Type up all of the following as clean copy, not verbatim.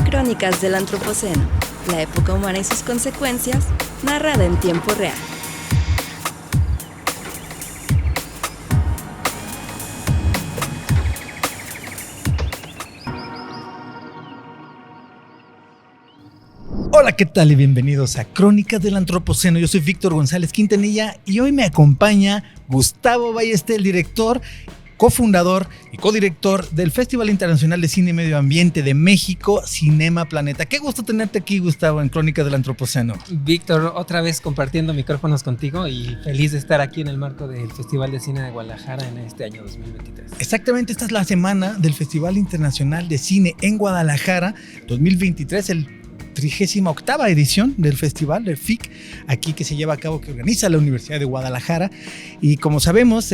Crónicas del Antropoceno, la época humana y sus consecuencias, narrada en tiempo real. Hola, ¿qué tal? Y bienvenidos a Crónicas del Antropoceno. Yo soy Víctor González Quintanilla y hoy me acompaña Gustavo Ballester, el director, cofundador y codirector del Festival Internacional de Cine y Medio Ambiente de México, Cinema Planeta. Qué gusto tenerte aquí, Gustavo, en Crónicas del Antropoceno. Víctor, otra vez compartiendo micrófonos contigo y feliz de estar aquí en el marco del Festival de Cine de Guadalajara en este año 2023. Exactamente, esta es la semana del Festival Internacional de Cine en Guadalajara 2023, el 38ª edición del festival, del FIC, aquí que se lleva a cabo, que organiza la Universidad de Guadalajara. Y como sabemos,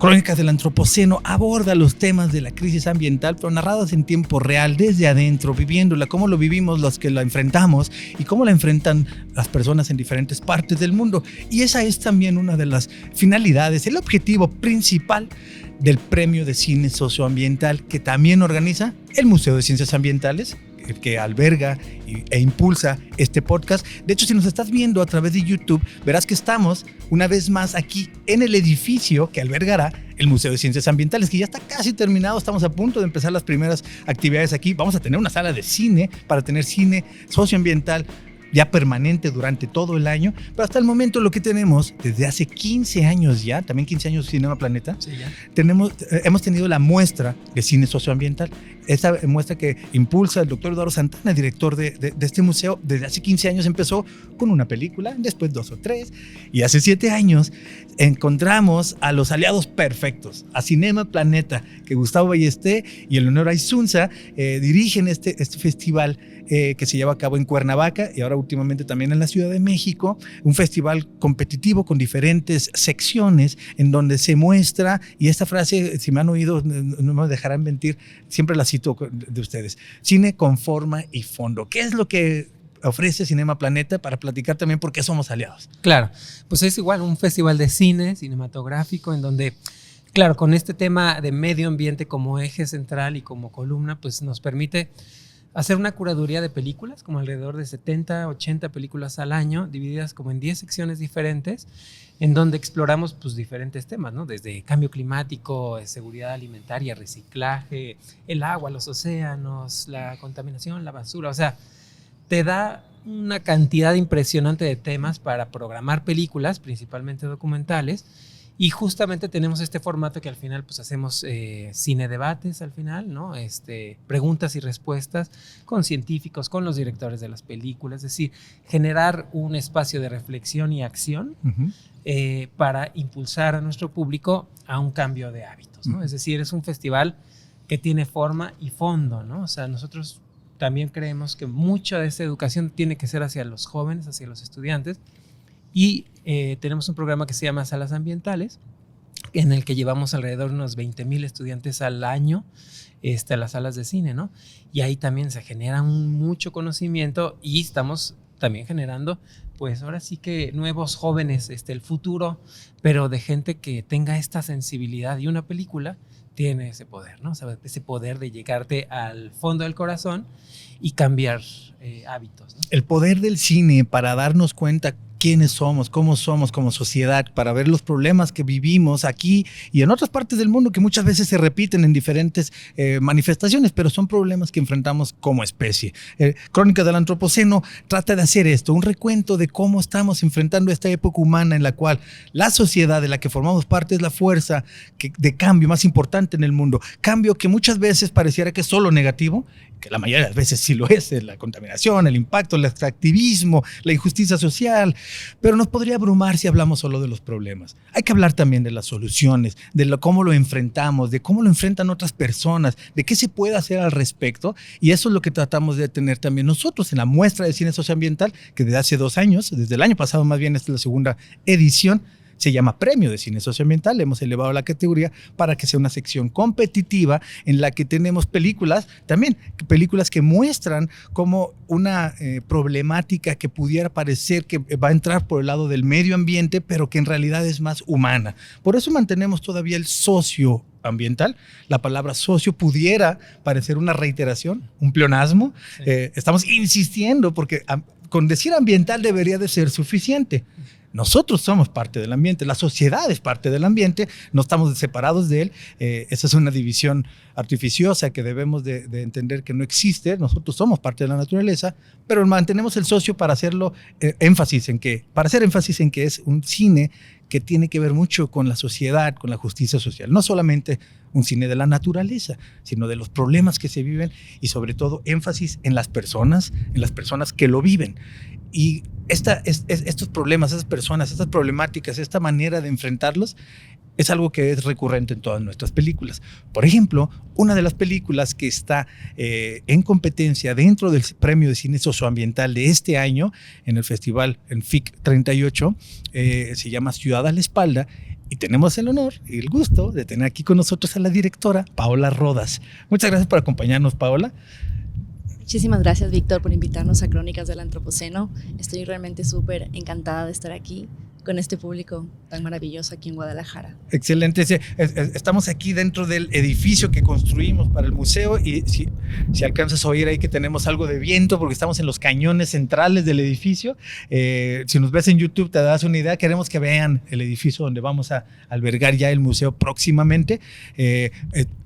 Crónicas del Antropoceno aborda los temas de la crisis ambiental, pero narrados en tiempo real, desde adentro, viviéndola, cómo lo vivimos los que la enfrentamos y cómo la enfrentan las personas en diferentes partes del mundo. Y esa es también una de las finalidades, el objetivo principal del Premio de Cine Socioambiental, que también organiza el Museo de Ciencias Ambientales, que alberga e impulsa este podcast. De hecho, si nos estás viendo a través de YouTube, verás que estamos una vez más aquí en el edificio que albergará el Museo de Ciencias Ambientales, que ya está casi terminado. Estamos a punto de empezar las primeras actividades aquí. Vamos a tener una sala de cine para tener cine socioambiental ya permanente durante todo el año, pero hasta el momento lo que tenemos desde hace 15 años ya, también 15 años Cinema Planeta, sí, hemos tenido la muestra de cine socioambiental, esta muestra que impulsa el doctor Eduardo Santana, director de este museo. Desde hace 15 años empezó con una película, después 2 o 3, y hace 7 años encontramos a los aliados perfectos, a Cinema Planeta, que Gustavo Ballester y Eleonora Isunza dirigen este festival que se lleva a cabo en Cuernavaca y ahora últimamente también en la Ciudad de México, un festival competitivo con diferentes secciones en donde se muestra, y esta frase, si me han oído, no me dejarán mentir, siempre la cito de ustedes: cine con forma y fondo. ¿Qué es lo que ofrece Cinema Planeta para platicar también por qué somos aliados? Claro, pues es igual un festival de cine cinematográfico en donde, claro, con este tema de medio ambiente como eje central y como columna, pues nos permite hacer una curaduría de películas, como alrededor de 70, 80 películas al año, divididas como en 10 secciones diferentes, en donde exploramos pues diferentes temas, ¿no? Desde cambio climático, seguridad alimentaria, reciclaje, el agua, los océanos, la contaminación, la basura. O sea, te da una cantidad impresionante de temas para programar películas, principalmente documentales. Y justamente tenemos este formato que al final pues hacemos cine debates al final, ¿no? Preguntas y respuestas con científicos, con los directores de las películas, es decir, generar un espacio de reflexión y acción para impulsar a nuestro público a un cambio de hábitos, ¿no? Es decir, es un festival que tiene forma y fondo, ¿no? O sea, nosotros también creemos que mucha de esta educación tiene que ser hacia los jóvenes, hacia los estudiantes. Y tenemos un programa que se llama Salas Ambientales, en el que llevamos alrededor de unos 20,000 estudiantes al año a las salas de cine, ¿no? Y ahí también se genera mucho conocimiento y estamos también generando, pues ahora sí que nuevos jóvenes, el futuro, pero de gente que tenga esta sensibilidad. Y una película tiene ese poder, ¿no? O sea, ese poder de llegarte al fondo del corazón y cambiar hábitos, ¿no? El poder del cine para darnos cuenta quiénes somos como sociedad, para ver los problemas que vivimos aquí y en otras partes del mundo que muchas veces se repiten en diferentes manifestaciones, pero son problemas que enfrentamos como especie. Crónicas del Antropoceno trata de hacer esto, un recuento de cómo estamos enfrentando esta época humana en la cual la sociedad de la que formamos parte es la fuerza de cambio más importante en el mundo. Cambio que muchas veces pareciera que es solo negativo, que la mayoría de las veces sí lo es: la contaminación, el impacto, el extractivismo, la injusticia social, pero nos podría abrumar si hablamos solo de los problemas. Hay que hablar también de las soluciones, de cómo lo enfrentamos, de cómo lo enfrentan otras personas, de qué se puede hacer al respecto, y eso es lo que tratamos de tener también nosotros en la muestra de cine socioambiental, que desde hace 2 años, desde el año pasado más bien, esta es la segunda edición. se llama Premio de Cine Socioambiental. Hemos elevado la categoría para que sea una sección competitiva en la que tenemos películas, también películas que muestran como una problemática que pudiera parecer que va a entrar por el lado del medio ambiente, pero que en realidad es más humana. Por eso mantenemos todavía el socioambiental. La palabra socio pudiera parecer una reiteración, un pleonasmo. Sí. Estamos insistiendo porque con decir ambiental debería de ser suficiente. Nosotros somos parte del ambiente, la sociedad es parte del ambiente, no estamos separados de él. Esa es una división artificiosa que debemos de entender que no existe. Nosotros somos parte de la naturaleza, pero mantenemos el socio para hacerlo para hacer énfasis en que es un cine que tiene que ver mucho con la sociedad, con la justicia social. No solamente un cine de la naturaleza, sino de los problemas que se viven y sobre todo énfasis en las personas que lo viven. Y estos problemas, esas personas, estas problemáticas, esta manera de enfrentarlos es algo que es recurrente en todas nuestras películas. Por ejemplo, una de las películas que está en competencia dentro del Premio de Cine Socioambiental de este año en el festival en FIC 38 se llama Ciudad a la Espalda, y tenemos el honor y el gusto de tener aquí con nosotros a la directora Paola Rodas. Muchas gracias por acompañarnos, Paola. Muchísimas gracias, Víctor, por invitarnos a Crónicas del Antropoceno. Estoy realmente súper encantada de estar aquí con este público tan maravilloso aquí en Guadalajara. Excelente. Estamos aquí dentro del edificio que construimos para el museo y si alcanzas a oír ahí que tenemos algo de viento porque estamos en los cañones centrales del edificio. Si nos ves en YouTube te das una idea. Queremos que vean el edificio donde vamos a albergar ya el museo próximamente.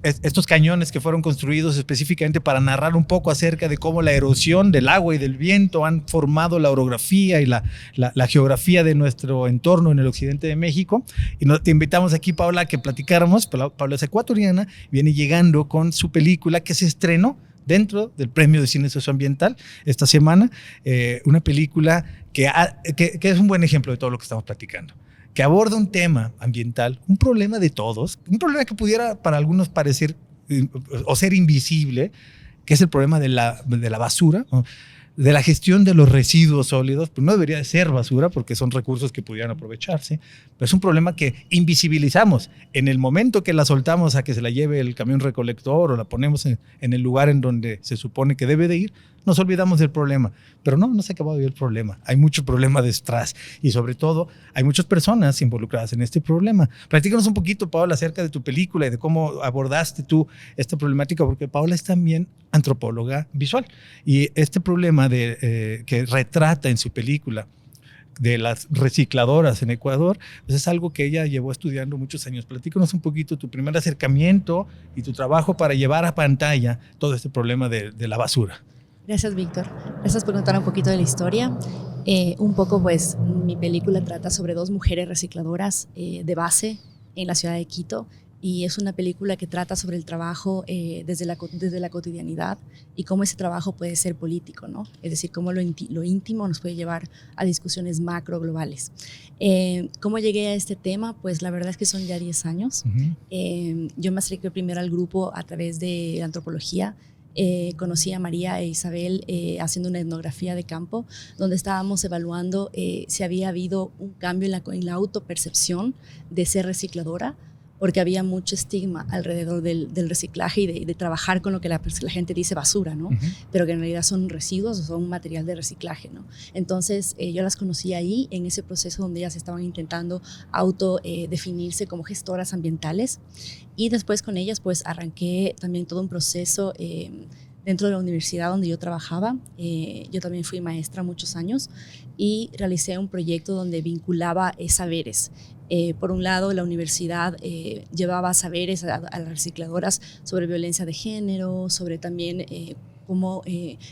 Estos cañones que fueron construidos específicamente para narrar un poco acerca de cómo la erosión del agua y del viento han formado la orografía y la geografía de nuestro entorno en el occidente de México. Y te invitamos aquí, Paola, a que platicáramos. Paola es ecuatoriana, viene llegando con su película que se estrenó dentro del Premio de Cine Socioambiental esta semana. Una película que es un buen ejemplo de todo lo que estamos platicando, que aborda un tema ambiental, un problema de todos, un problema que pudiera para algunos parecer o ser invisible, que es el problema de la basura, ¿no? De la gestión de los residuos sólidos. Pues no debería de ser basura porque son recursos que pudieran aprovecharse, pero es un problema que invisibilizamos. En el momento que la soltamos a que se la lleve el camión recolector o la ponemos en el lugar en donde se supone que debe de ir, nos olvidamos del problema. Pero no se acabó de ver el problema. Hay mucho problema detrás y sobre todo hay muchas personas involucradas en este problema. Platícanos un poquito, Paola, acerca de tu película y de cómo abordaste tú esta problemática, porque Paola es también antropóloga visual y este problema que retrata en su película de las recicladoras en Ecuador, pues es algo que ella llevó estudiando muchos años. Platícanos un poquito tu primer acercamiento y tu trabajo para llevar a pantalla todo este problema de la basura. Gracias, Víctor. Gracias por contar un poquito de la historia. Un poco, pues, mi película trata sobre dos mujeres recicladoras de base en la ciudad de Quito. Y es una película que trata sobre el trabajo desde la cotidianidad y cómo ese trabajo puede ser político, ¿no? Es decir, cómo lo íntimo nos puede llevar a discusiones macro globales. ¿Cómo llegué a este tema? Pues la verdad es que son ya 10 años. Yo me acerqué primero al grupo a través de antropología. Conocí a María e Isabel haciendo una etnografía de campo donde estábamos evaluando si había habido un cambio en la autopercepción de ser recicladora, porque había mucho estigma alrededor del reciclaje y de trabajar con lo que la gente dice basura, ¿no? Pero que en realidad son residuos o son material de reciclaje, ¿no? Entonces yo las conocí ahí en ese proceso donde ellas estaban intentando definirse como gestoras ambientales, y después con ellas pues arranqué también todo un proceso dentro de la universidad donde yo trabajaba. Yo también fui maestra muchos años y realicé un proyecto donde vinculaba saberes. Por un lado, la universidad llevaba saberes a las recicladoras sobre violencia de género, sobre también cómo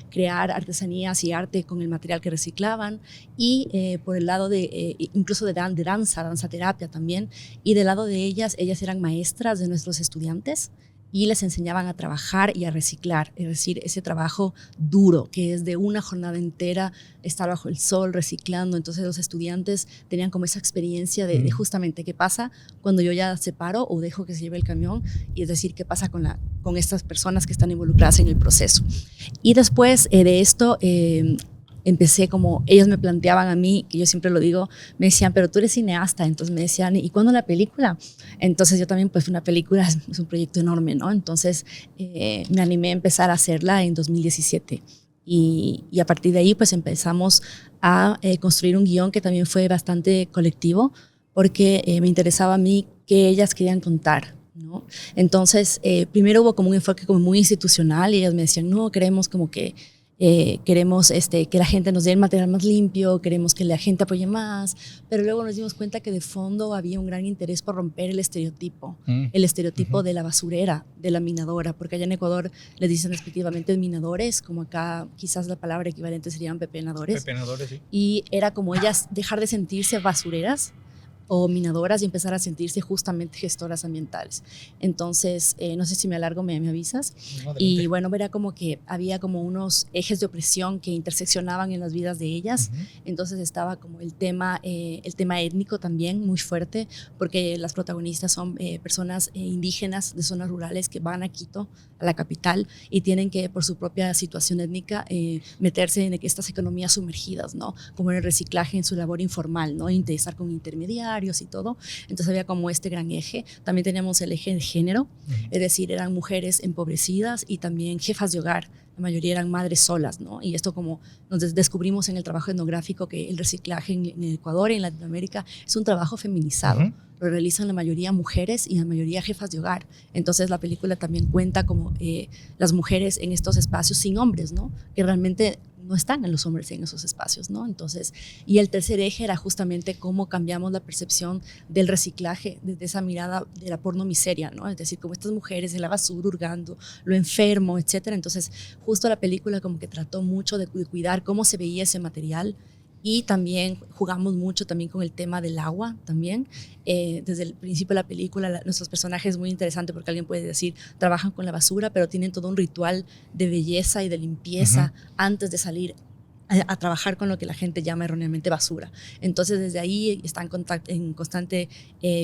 crear artesanías y arte con el material que reciclaban, y por el lado incluso de danza terapia también, y del lado de ellas eran maestras de nuestros estudiantes y les enseñaban a trabajar y a reciclar, es decir, ese trabajo duro que es de una jornada entera estar bajo el sol reciclando. Entonces los estudiantes tenían como esa experiencia de justamente qué pasa cuando yo ya separo o dejo que se lleve el camión, y es decir, qué pasa con estas personas que están involucradas en el proceso. Y después de esto empecé como, ellos me planteaban a mí, que yo siempre lo digo, me decían, pero tú eres cineasta, entonces me decían, ¿y cuándo la película? Entonces yo también, pues una película es un proyecto enorme, ¿no? Entonces me animé a empezar a hacerla en 2017 y a partir de ahí pues empezamos a construir un guión que también fue bastante colectivo porque me interesaba a mí qué ellas querían contar, ¿no? Entonces primero hubo como un enfoque como muy institucional y ellas me decían, no, queremos como que queremos que la gente nos dé el material más limpio, queremos que la gente apoye más, pero luego nos dimos cuenta que de fondo había un gran interés por romper el estereotipo de la basurera, de la minadora, porque allá en Ecuador les dicen respectivamente minadores, como acá quizás la palabra equivalente serían pepenadores. Pepenadores, sí. Y era como ellas dejar de sentirse basureras o minadoras y empezar a sentirse justamente gestoras ambientales. Entonces, no sé si me alargo, me avisas. No, y bueno, verá como que había como unos ejes de opresión que interseccionaban en las vidas de ellas. Entonces estaba como el tema étnico también muy fuerte, porque las protagonistas son personas indígenas de zonas rurales que van a Quito, a la capital, y tienen que, por su propia situación étnica, meterse en estas economías sumergidas, ¿no? Como en el reciclaje, en su labor informal, ¿no? Interesar con intermediarios y todo. Entonces había como este gran eje. También teníamos el eje de género, es decir, eran mujeres empobrecidas y también jefas de hogar. La mayoría eran madres solas, ¿no? Y esto como nos descubrimos en el trabajo etnográfico que el reciclaje en Ecuador y en Latinoamérica es un trabajo feminizado. Lo realizan la mayoría mujeres y la mayoría jefas de hogar. Entonces la película también cuenta como las mujeres en estos espacios sin hombres, ¿no? Que realmente no están en los hombres en esos espacios, ¿no? Entonces, y el tercer eje era justamente cómo cambiamos la percepción del reciclaje desde esa mirada de la pornomiseria, ¿no? Es decir, como estas mujeres en la basura hurgando, lo enfermo, etcétera. Entonces, justo la película como que trató mucho de cuidar cómo se veía ese material. Y también jugamos mucho también con el tema del agua también. Desde el principio de la película, nuestros personajes es muy interesante porque alguien puede decir, trabajan con la basura, pero tienen todo un ritual de belleza y de limpieza antes de salir a trabajar con lo que la gente llama erróneamente basura. Entonces desde ahí están en constante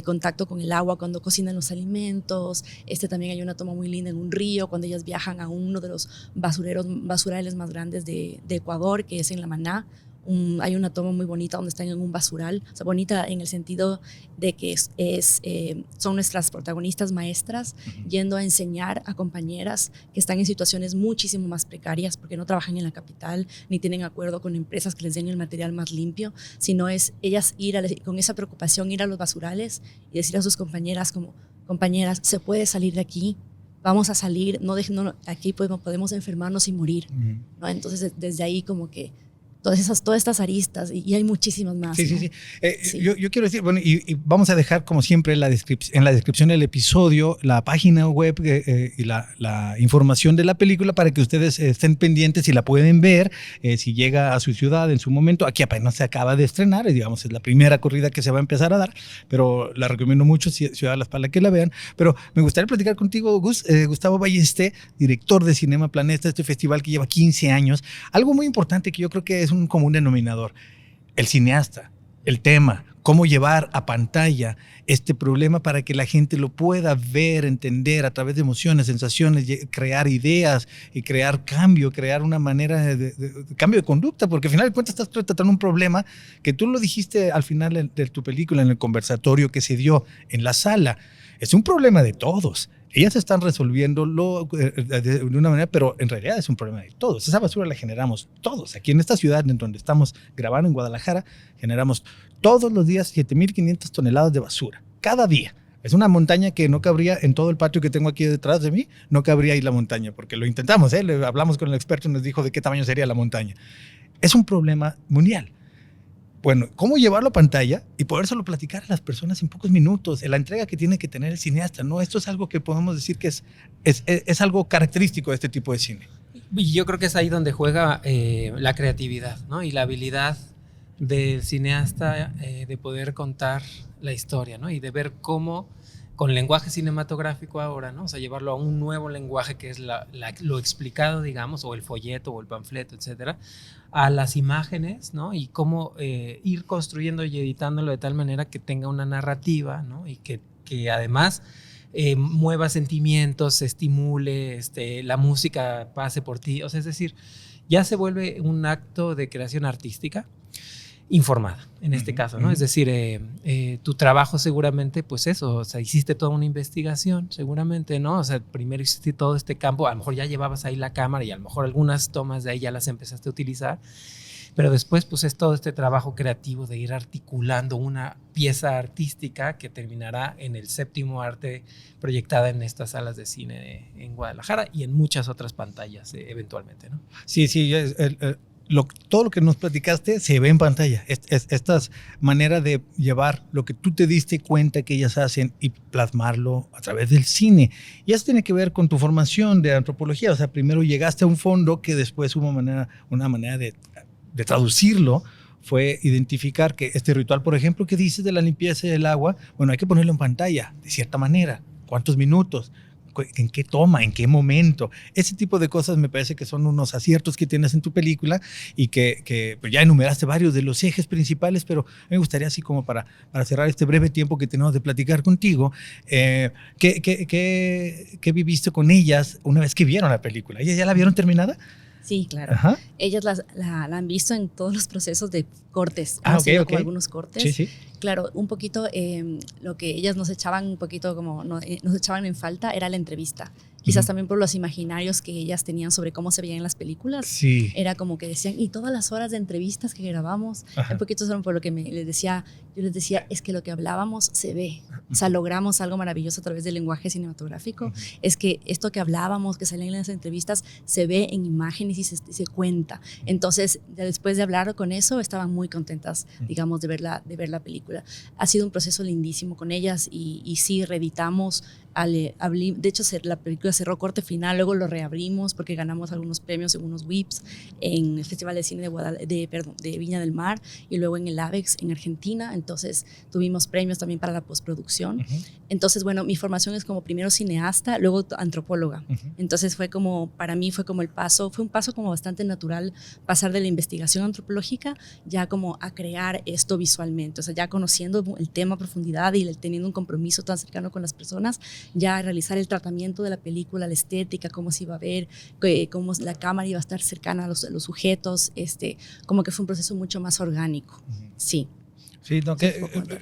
contacto con el agua cuando cocinan los alimentos. También hay una toma muy linda en un río cuando ellas viajan a uno de los basurales más grandes de Ecuador, que es en La Maná. Hay una toma muy bonita donde están en un basural, o sea, bonita en el sentido de que son nuestras protagonistas maestras yendo a enseñar a compañeras que están en situaciones muchísimo más precarias porque no trabajan en la capital ni tienen acuerdo con empresas que les den el material más limpio, sino es ellas con esa preocupación ir a los basurales y decir a sus compañeras como, compañeras, se puede salir de aquí, vamos a salir, aquí podemos enfermarnos y morir, ¿no? Entonces desde ahí como que todas estas aristas y hay muchísimas más. Sí, ¿no? sí, sí. Yo quiero decir, bueno, y vamos a dejar como siempre en la descripción del episodio la página web y la información de la película para que ustedes estén pendientes y la pueden ver si llega a su ciudad en su momento. Aquí apenas se acaba de estrenar, digamos, es la primera corrida que se va a empezar a dar, pero la recomiendo mucho, Ciudad de Las para que la vean. Pero me gustaría platicar contigo, Gustavo Ballester, director de Cinema Planeta, este festival que lleva 15 años. Algo muy importante que yo creo que es un común denominador, el cineasta, el tema, cómo llevar a pantalla este problema para que la gente lo pueda ver, entender a través de emociones, sensaciones, crear ideas y crear cambio, crear una manera de cambio de conducta, porque al final de cuentas estás tratando un problema que tú lo dijiste al final de tu película, en el conversatorio que se dio en la sala. Es un problema de todos. Ellas están resolviéndolo de una manera, pero en realidad es un problema de todos. Esa basura la generamos todos. Aquí en esta ciudad en donde estamos grabando, en Guadalajara, generamos todos los días 7,500 toneladas de basura. Cada día. Es una montaña que no cabría en todo el patio que tengo aquí detrás de mí. No cabría ahí la montaña, porque lo intentamos. Hablamos con el experto y nos dijo de qué tamaño sería la montaña. Es un problema mundial. Bueno, ¿cómo llevarlo a pantalla y podérselo platicar a las personas en pocos minutos? La entrega que tiene que tener el cineasta, ¿no? Esto es algo que podemos decir que es algo característico de este tipo de cine. Y yo creo que es ahí donde juega la creatividad, ¿no? Y la habilidad del cineasta de poder contar la historia, ¿no? Y de ver cómo con lenguaje cinematográfico ahora, ¿no? O sea, llevarlo a un nuevo lenguaje que es lo explicado, digamos, o el folleto o el panfleto, etcétera, a las imágenes, ¿no? Y cómo ir construyendo y editándolo de tal manera que tenga una narrativa, ¿no? Y que además mueva sentimientos, estimule, la música pase por ti. O sea, es decir, ya se vuelve un acto de creación artística informada, en este caso, ¿no? Es decir, tu trabajo seguramente, pues eso, o sea, hiciste toda una investigación, seguramente, ¿no? O sea, primero hiciste todo este campo, a lo mejor ya llevabas ahí la cámara y a lo mejor algunas tomas de ahí ya las empezaste a utilizar, pero después, pues es todo este trabajo creativo de ir articulando una pieza artística que terminará en el séptimo arte proyectada en estas salas de cine en Guadalajara y en muchas otras pantallas, eventualmente, ¿no? Sí, todo lo que nos platicaste se ve en pantalla. Esta manera de llevar lo que tú te diste cuenta que ellas hacen y plasmarlo a través del cine. Y eso tiene que ver con tu formación de antropología. O sea, primero llegaste a un fondo que después hubo una manera de traducirlo. Fue identificar que este ritual, por ejemplo, que dices de la limpieza del agua, bueno, hay que ponerlo en pantalla, de cierta manera. ¿Cuántos minutos? ¿En qué toma? ¿En qué momento? Ese tipo de cosas me parece que son unos aciertos que tienes en tu película y que pues ya enumeraste varios de los ejes principales, pero me gustaría así como para cerrar este breve tiempo que tenemos de platicar contigo, ¿qué viviste con ellas una vez que vieron la película? ¿Ellas ya la vieron terminada? Sí, claro. Ajá. Ellas la han visto en todos los procesos de cortes. Ok. Como algunos cortes. Sí. Claro, un poquito lo que ellas nos echaban un poquito como nos echaban en falta era la entrevista. Quizás también por los imaginarios que ellas tenían sobre cómo se veían en las películas. Sí. Era como que decían, y todas las horas de entrevistas que grabamos, un poquito solo por lo que yo les decía, es que lo que hablábamos se ve. O sea, logramos algo maravilloso a través del lenguaje cinematográfico. Es que esto que hablábamos, que salía en las entrevistas, se ve en imágenes y se cuenta. Entonces, ya después de hablar con eso, estaban muy contentas, digamos, de ver la película. Ha sido un proceso lindísimo con ellas y sí, reeditamos. De hecho, la película cerró corte final, luego lo reabrimos porque ganamos algunos premios en unos WIPs en el Festival de Cine de Viña del Mar y luego en el AVEX en Argentina. Entonces tuvimos premios también para la postproducción. Entonces, bueno, mi formación es como primero cineasta, luego antropóloga. Entonces para mí fue como fue un paso como bastante natural pasar de la investigación antropológica ya como a crear esto visualmente. O sea, ya conociendo el tema a profundidad y teniendo un compromiso tan cercano con las personas, ya realizar el tratamiento de la película, la estética, cómo se iba a ver, cómo la cámara iba a estar cercana a los sujetos, como que fue un proceso mucho más orgánico. Sí. Sí, no,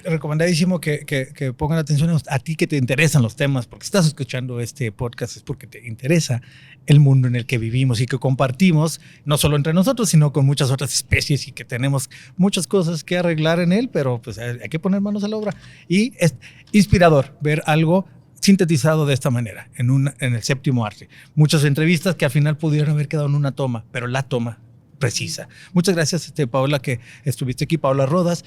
recomendadísimo que pongan atención a ti que te interesan los temas, porque si estás escuchando este podcast es porque te interesa el mundo en el que vivimos y que compartimos, no solo entre nosotros, sino con muchas otras especies y que tenemos muchas cosas que arreglar en él, pero pues hay que poner manos a la obra. Y es inspirador ver algo sintetizado de esta manera, en el séptimo arte. Muchas entrevistas que al final pudieron haber quedado en una toma, pero la toma precisa. Muchas gracias, Paola, que estuviste aquí. Paola Rodas,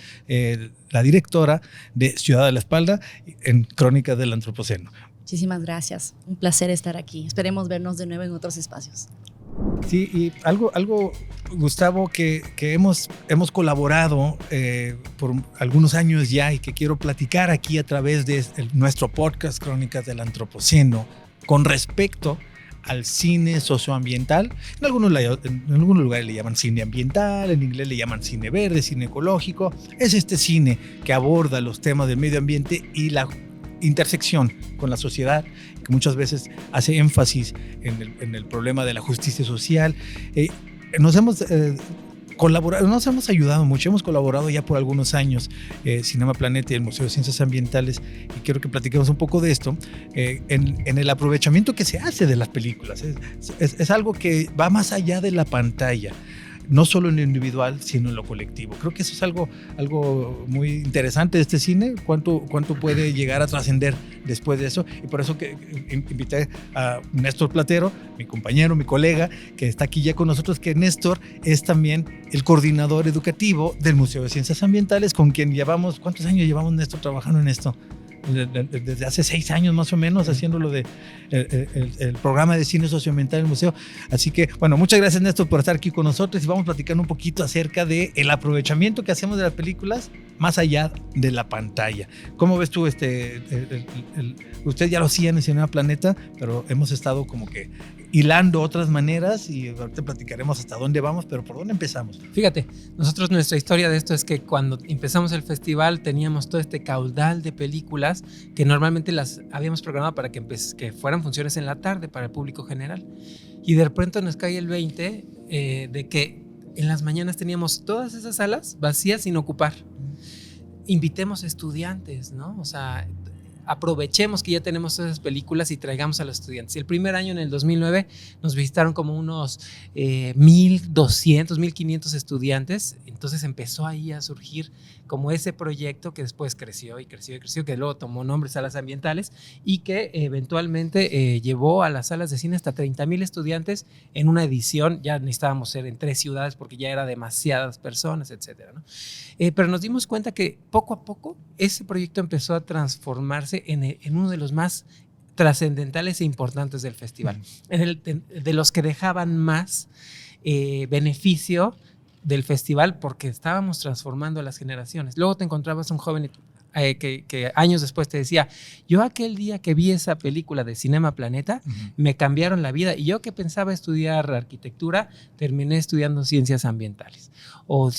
la directora de Ciudad de la Espalda en Crónicas del Antropoceno. Muchísimas gracias. Un placer estar aquí. Esperemos vernos de nuevo en otros espacios. Sí, y algo Gustavo, que hemos colaborado por algunos años ya y que quiero platicar aquí a través de nuestro podcast Crónicas del Antropoceno con respecto al cine socioambiental. En algunos lugares le llaman cine ambiental, en inglés le llaman cine verde, cine ecológico. Es este cine que aborda los temas del medio ambiente y la intersección con la sociedad, que muchas veces hace énfasis en el problema de la justicia social. Nos hemos colaborado, nos hemos ayudado mucho, hemos colaborado ya por algunos años, Cinema Planeta y el Museo de Ciencias Ambientales, y quiero que platiquemos un poco de esto, en el aprovechamiento que se hace de las películas. Es algo que va más allá de la pantalla, no solo en lo individual, sino en lo colectivo. Creo que eso es algo muy interesante de este cine, cuánto puede llegar a trascender después de eso, y por eso que invité a Néstor Platero, mi compañero, mi colega, que está aquí ya con nosotros, que Néstor es también el coordinador educativo del Museo de Ciencias Ambientales, con quien llevamos, ¿cuántos años llevamos, Néstor, trabajando en esto? Desde hace 6 años más o menos, haciendo lo de el programa de cine socioambiental del museo. Así que, bueno, muchas gracias, Néstor, por estar aquí con nosotros, y vamos platicando un poquito acerca del aprovechamiento que hacemos de las películas más allá de la pantalla. ¿Cómo ves tú usted ya lo hacía en el Cinema Planeta, pero hemos estado como que hilando otras maneras, y ahorita platicaremos hasta dónde vamos, pero ¿por dónde empezamos? Fíjate, nuestra historia de esto es que cuando empezamos el festival teníamos todo este caudal de películas que normalmente las habíamos programado para que fueran funciones en la tarde para el público general. Y de repente nos cae el 20 de que en las mañanas teníamos todas esas salas vacías sin ocupar. Invitemos estudiantes, ¿no? O sea, aprovechemos que ya tenemos esas películas y traigamos a los estudiantes. Y el primer año, en el 2009, nos visitaron como unos 1,200, 1,500 estudiantes. Entonces empezó ahí a surgir como ese proyecto que después creció y creció y creció, que luego tomó nombre Salas Ambientales y que eventualmente llevó a las salas de cine hasta 30,000 estudiantes en una edición. Ya necesitábamos ser en 3 ciudades porque ya era demasiadas personas, etcétera, ¿no? Pero nos dimos cuenta que poco a poco ese proyecto empezó a transformarse en uno de los más trascendentales e importantes del festival, de los que dejaban más beneficio del festival porque estábamos transformando a las generaciones. Luego te encontrabas un joven que años después te decía, yo aquel día que vi esa película de Cinema Planeta, me cambiaron la vida, y yo que pensaba estudiar arquitectura, terminé estudiando ciencias ambientales o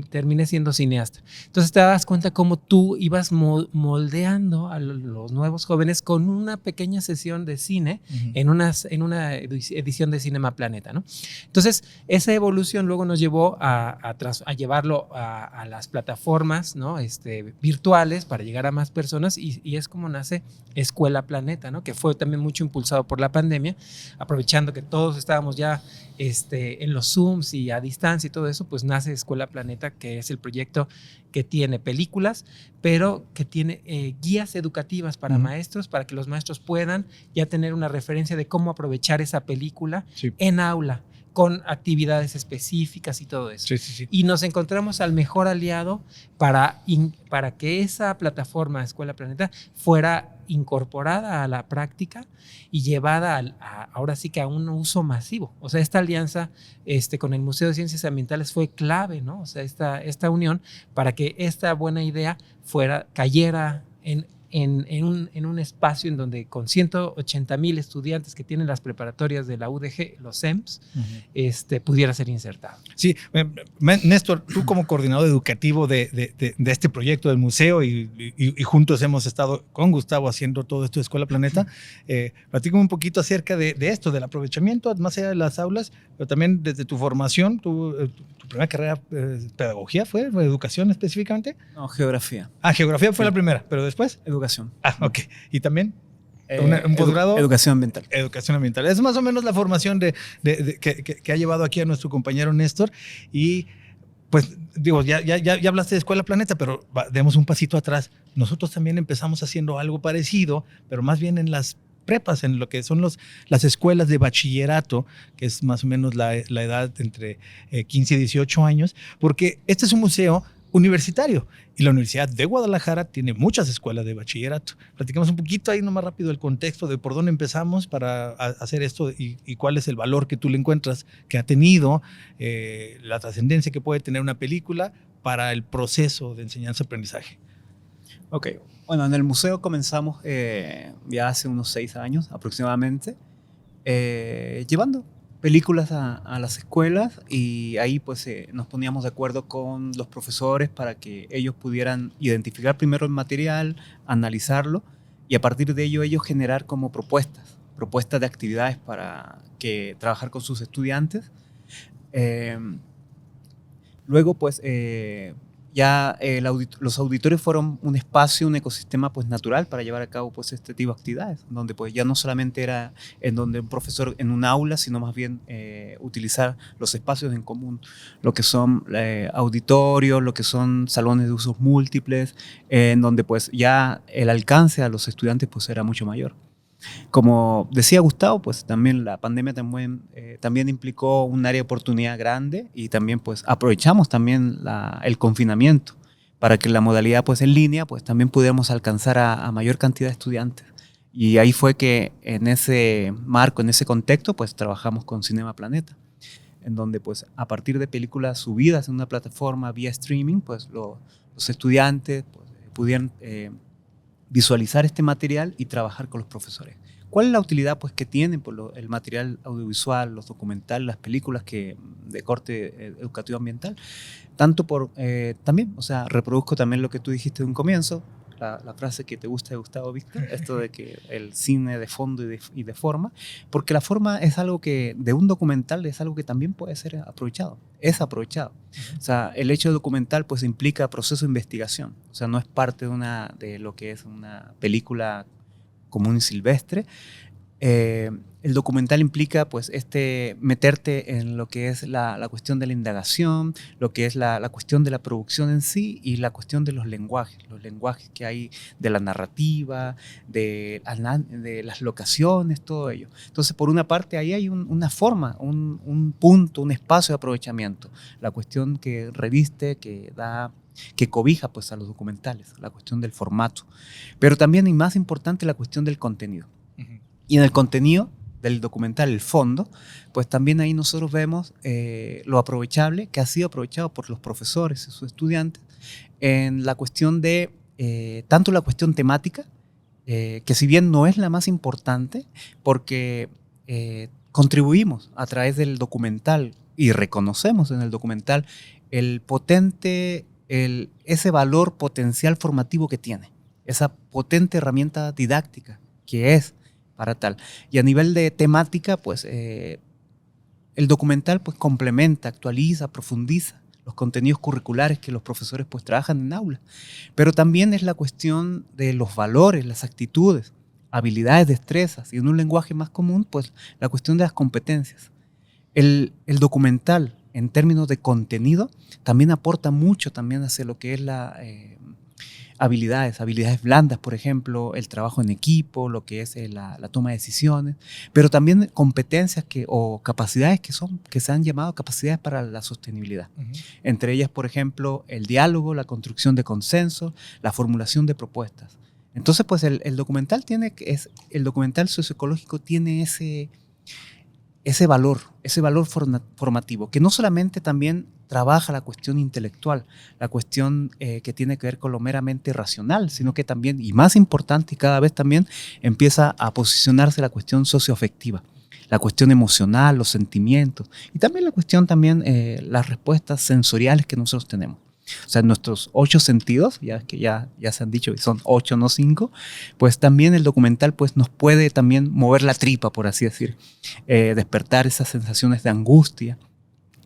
terminé siendo cineasta. Entonces te das cuenta cómo tú ibas moldeando a los nuevos jóvenes con una pequeña sesión de cine en una edición de Cinema Planeta, ¿no? Entonces esa evolución luego nos llevó a llevarlo a las plataformas, ¿no? Virtuales, para llegar a más personas, y es como nace Escuela Planeta, ¿no? Que fue también mucho impulsado por la pandemia, aprovechando que todos estábamos ya en los Zooms y a distancia y todo eso, pues nace Escuela Planeta, que es el proyecto que tiene películas, pero que tiene guías educativas para maestros, para que los maestros puedan ya tener una referencia de cómo aprovechar esa película en aula, con actividades específicas y todo eso. Sí. Y nos encontramos al mejor aliado para que esa plataforma Escuela Planeta fuera incorporada a la práctica y llevada ahora sí que a un uso masivo. O sea, esta alianza con el Museo de Ciencias Ambientales fue clave, ¿no? O sea, esta unión para que esta buena idea cayera en un espacio en donde con 180,000 estudiantes que tienen las preparatorias de la UDG, los SEMS, pudiera ser insertado. Sí, Néstor, tú como coordinador educativo de este proyecto del museo y juntos hemos estado con Gustavo haciendo todo esto de Escuela Planeta, platícame un poquito acerca de esto, del aprovechamiento más allá de las aulas, pero también desde tu formación, tu primera carrera, pedagogía fue, educación específicamente. No, geografía. Geografía fue la primera, pero después educación. Ok. ¿Y también un posgrado? Educación ambiental. Educación ambiental. Es más o menos la formación que ha llevado aquí a nuestro compañero Néstor. Y pues digo, ya hablaste de Escuela Planeta, pero demos un pasito atrás. Nosotros también empezamos haciendo algo parecido, pero más bien en las prepas, en lo que son las escuelas de bachillerato, que es más o menos la edad entre 15 y 18 años, porque este es un museo universitario y la Universidad de Guadalajara tiene muchas escuelas de bachillerato. Platicamos un poquito ahí nomás rápido el contexto de por dónde empezamos para hacer esto y cuál es el valor que tú le encuentras que ha tenido, la trascendencia que puede tener una película para el proceso de enseñanza-aprendizaje. Ok, bueno, en el museo comenzamos ya hace unos 6 años aproximadamente, llevando películas a las escuelas, y ahí pues nos poníamos de acuerdo con los profesores para que ellos pudieran identificar primero el material, analizarlo, y a partir de ello ellos generar como propuestas de actividades para trabajar con sus estudiantes. Luego pues ya los auditorios fueron un espacio, un ecosistema pues natural para llevar a cabo pues este tipo de actividades, donde pues ya no solamente era en donde un profesor en un aula, sino más bien utilizar los espacios en común, lo que son auditorios, lo que son salones de usos múltiples, en donde pues ya el alcance a los estudiantes pues era mucho mayor. Como decía Gustavo, pues también la pandemia también implicó un área de oportunidad grande, y también pues aprovechamos también el confinamiento para que la modalidad pues en línea pues también pudiéramos alcanzar a mayor cantidad de estudiantes. Y ahí fue que en ese marco, en ese contexto, pues trabajamos con Cinema Planeta, en donde pues a partir de películas subidas en una plataforma vía streaming, pues los estudiantes pues, pudieran visualizar este material y trabajar con los profesores. ¿Cuál es la utilidad pues, que tiene el material audiovisual, los documentales, las películas de corte educativo ambiental? Tanto también, o sea, reproduzco también lo que tú dijiste de un comienzo, la frase que te gusta de Gustavo Víctor, esto de que el cine de fondo y de forma, porque la forma es algo que, de un documental, es algo que también puede ser aprovechado, es aprovechado. O sea, el hecho de documental pues implica proceso de investigación, o sea, no es parte de lo que es una película común y silvestre. El documental implica pues meterte en lo que es la cuestión de la indagación, lo que es la cuestión de la producción en sí y la cuestión de los lenguajes que hay de la narrativa, de las locaciones, todo ello. Entonces, por una parte, ahí hay una forma, un punto, un espacio de aprovechamiento, la cuestión que reviste, que cobija pues a los documentales, la cuestión del formato, pero también, y más importante, la cuestión del contenido. Y en el contenido del documental, el fondo, pues también ahí nosotros vemos lo aprovechable que ha sido aprovechado por los profesores y sus estudiantes en la cuestión de, tanto la cuestión temática, que si bien no es la más importante, porque contribuimos a través del documental y reconocemos en el documental ese valor potencial formativo que tiene, esa potente herramienta didáctica que es para tal. Y a nivel de temática, pues el documental pues complementa, actualiza, profundiza los contenidos curriculares que los profesores pues trabajan en aula. Pero también es la cuestión de los valores, las actitudes, habilidades, destrezas y en un lenguaje más común, pues la cuestión de las competencias. El documental, en términos de contenido, también aporta mucho también hacia lo que es habilidades blandas, por ejemplo, el trabajo en equipo, lo que es la toma de decisiones, pero también competencias o capacidades que se han llamado capacidades para la sostenibilidad. Entre ellas, por ejemplo, el diálogo, la construcción de consensos, la formulación de propuestas. Entonces, pues el documental socioecológico tiene ese valor formativo, que no solamente también trabaja la cuestión intelectual, la cuestión que tiene que ver con lo meramente racional, sino que también, y más importante, y cada vez también empieza a posicionarse la cuestión socioafectiva, la cuestión emocional, los sentimientos, y también la cuestión las respuestas sensoriales que nosotros tenemos. O sea, nuestros 8 sentidos, ya se han dicho que son 8, no 5, pues también el documental pues, nos puede también mover la tripa, por así decir, despertar esas sensaciones de angustia,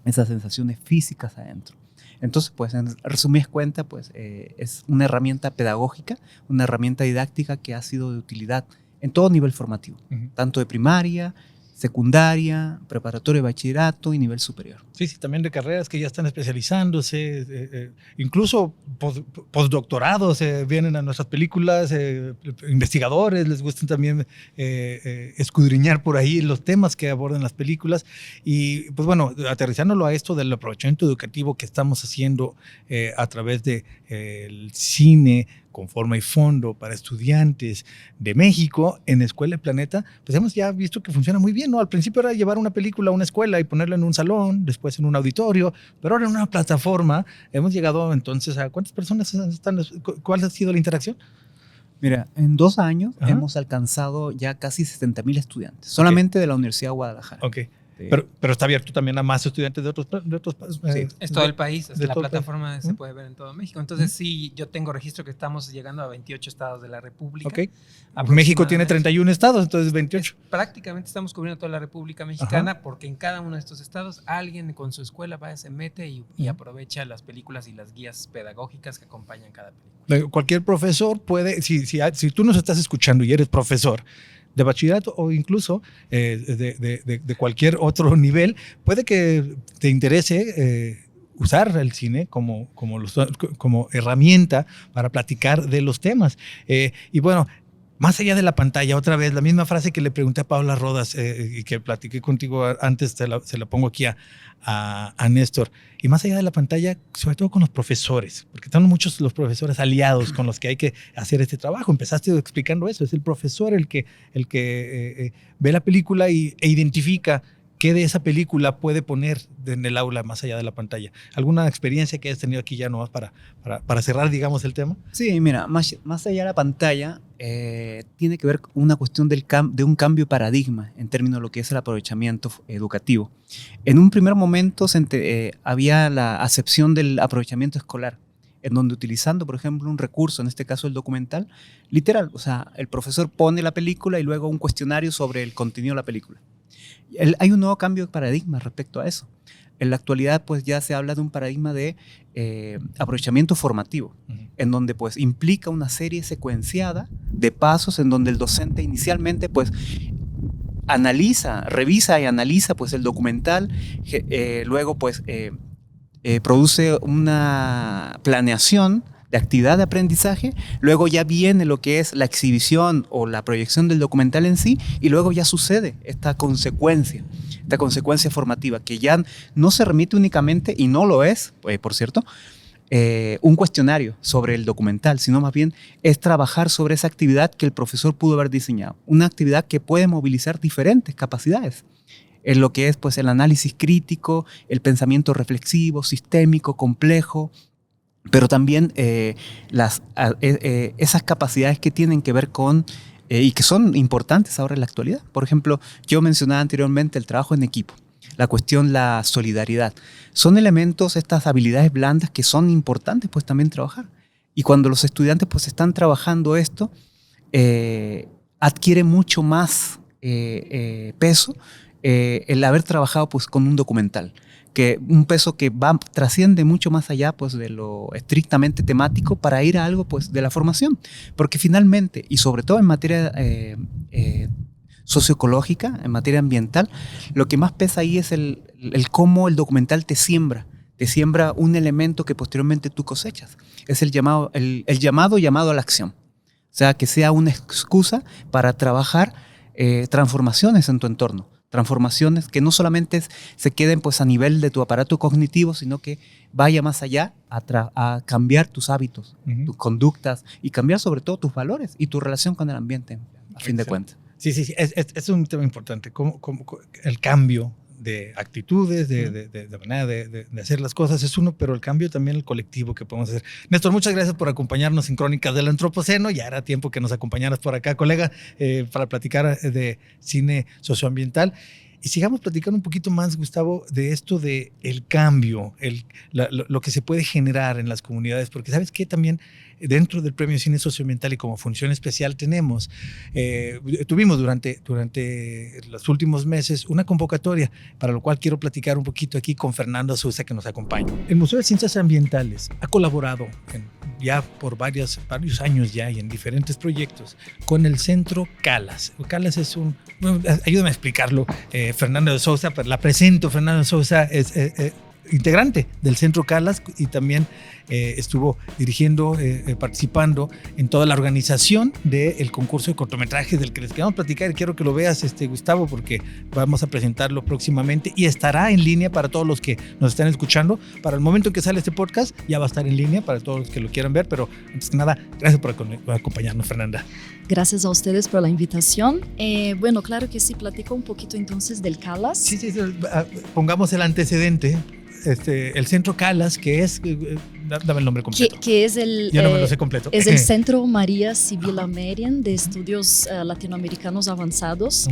esas sensaciones físicas adentro. Entonces, pues en resumidas cuentas, pues es una herramienta pedagógica, una herramienta didáctica que ha sido de utilidad en todo nivel formativo, tanto de primaria, secundaria, preparatoria, bachillerato y nivel superior. Sí, también de carreras que ya están especializándose, incluso postdoctorados vienen a nuestras películas, investigadores les gustan también escudriñar por ahí los temas que abordan las películas y pues bueno, aterrizándolo a esto del aprovechamiento educativo que estamos haciendo a través del cine con forma y fondo para estudiantes de México en Escuela y Planeta, pues hemos ya visto que funciona muy bien, ¿no? Al principio era llevar una película a una escuela y ponerla en un salón, después en un auditorio, pero ahora en una plataforma hemos llegado entonces a ¿cuántas personas están? ¿Cuál ha sido la interacción? Mira, en 2 años hemos alcanzado ya casi 70,000 estudiantes, solamente de la Universidad de Guadalajara. Ok. Sí. Pero está abierto también a más estudiantes de otros sí, es todo el país, de la todo plataforma se puede ver en todo México. Entonces sí, yo tengo registro que estamos llegando a 28 estados de la República. Okay. México tiene 31 estados, entonces 28. Prácticamente estamos cubriendo toda la República Mexicana porque en cada uno de estos estados alguien con su escuela se mete y aprovecha las películas y las guías pedagógicas que acompañan cada película. Cualquier profesor puede, si tú nos estás escuchando y eres profesor de bachillerato o incluso de cualquier otro nivel, puede que te interese usar el cine como herramienta para platicar de los temas. Y bueno, más allá de la pantalla, otra vez, la misma frase que le pregunté a Paula Rodas y que platiqué contigo antes, se la pongo aquí a Néstor. Y más allá de la pantalla, sobre todo con los profesores, porque están muchos los profesores aliados con los que hay que hacer este trabajo. Empezaste explicando eso, es el profesor el que ve la película e identifica qué de esa película puede poner en el aula más allá de la pantalla. ¿Alguna experiencia que hayas tenido aquí ya nomás para cerrar, digamos, el tema? Sí, mira, más allá de la pantalla tiene que ver con una cuestión de un cambio de paradigma en términos de lo que es el aprovechamiento educativo. En un primer momento había la acepción del aprovechamiento escolar en donde utilizando, por ejemplo, un recurso, en este caso el documental, literal, o sea, el profesor pone la película y luego un cuestionario sobre el contenido de la película. Hay un nuevo cambio de paradigma respecto a eso. En la actualidad, pues ya se habla de un paradigma de aprovechamiento formativo, en donde pues implica una serie secuenciada de pasos en donde el docente inicialmente pues revisa y analiza pues el documental, luego pues produce una planeación de actividad de aprendizaje, luego ya viene lo que es la exhibición o la proyección del documental en sí, y luego ya sucede esta consecuencia formativa, que ya no se remite únicamente, y no lo es, por cierto, un cuestionario sobre el documental, sino más bien es trabajar sobre esa actividad que el profesor pudo haber diseñado, una actividad que puede movilizar diferentes capacidades, en lo que es pues, el análisis crítico, el pensamiento reflexivo, sistémico, complejo, pero también esas capacidades que tienen que ver con, y que son importantes ahora en la actualidad. Por ejemplo, yo mencionaba anteriormente el trabajo en equipo, la solidaridad. Son elementos, estas habilidades blandas que son importantes pues también trabajar. Y cuando los estudiantes pues están trabajando esto, adquiere mucho más peso el haber trabajado pues con un documental. Que un peso que trasciende mucho más allá pues, de lo estrictamente temático para ir a algo pues, de la formación. Porque finalmente, y sobre todo en materia socioecológica, en materia ambiental, lo que más pesa ahí es el cómo el documental te siembra un elemento que posteriormente tú cosechas. Es el llamado a la acción. O sea, que sea una excusa para trabajar transformaciones en tu entorno. Transformaciones que no solamente se queden pues, a nivel de tu aparato cognitivo, sino que vaya más allá a cambiar tus hábitos, tus conductas y cambiar sobre todo tus valores y tu relación con el ambiente, a fin de cuentas. Sí, es un tema importante, como el cambio de actitudes, de manera de hacer las cosas es uno, pero el cambio también el colectivo que podemos hacer. Néstor, muchas gracias por acompañarnos en Crónicas del Antropoceno. Ya era tiempo que nos acompañaras por acá, colega, para platicar de cine socioambiental. Y sigamos platicando un poquito más, Gustavo, de esto de el cambio, lo que se puede generar en las comunidades, porque ¿sabes qué? También dentro del Premio Cine Socioambiental y como función especial tuvimos durante los últimos meses una convocatoria, para lo cual quiero platicar un poquito aquí con Fernando Sousa, que nos acompaña. El Museo de Ciencias Ambientales ha colaborado ya por varios años ya y en diferentes proyectos con el Centro Calas. Calas es ayúdame a explicarlo, Fernando de Sousa, la presento. Fernando de Sousa es integrante del Centro Calas y también estuvo dirigiendo, participando en toda la organización del concurso de cortometrajes del que les queremos platicar. Quiero que lo veas, Gustavo, porque vamos a presentarlo próximamente y estará en línea para todos los que nos están escuchando. Para el momento en que sale este podcast ya va a estar en línea para todos los que lo quieran ver, pero antes que nada, gracias por acompañarnos, Fernanda. Gracias a ustedes por la invitación. Bueno, claro que sí, platico un poquito entonces del Calas. Sí, pongamos el antecedente. El Centro Calas, que es, dame el nombre completo. Que es el, yo no me lo sé completo. Es el Centro María Sibila Merian de Estudios Latinoamericanos Avanzados.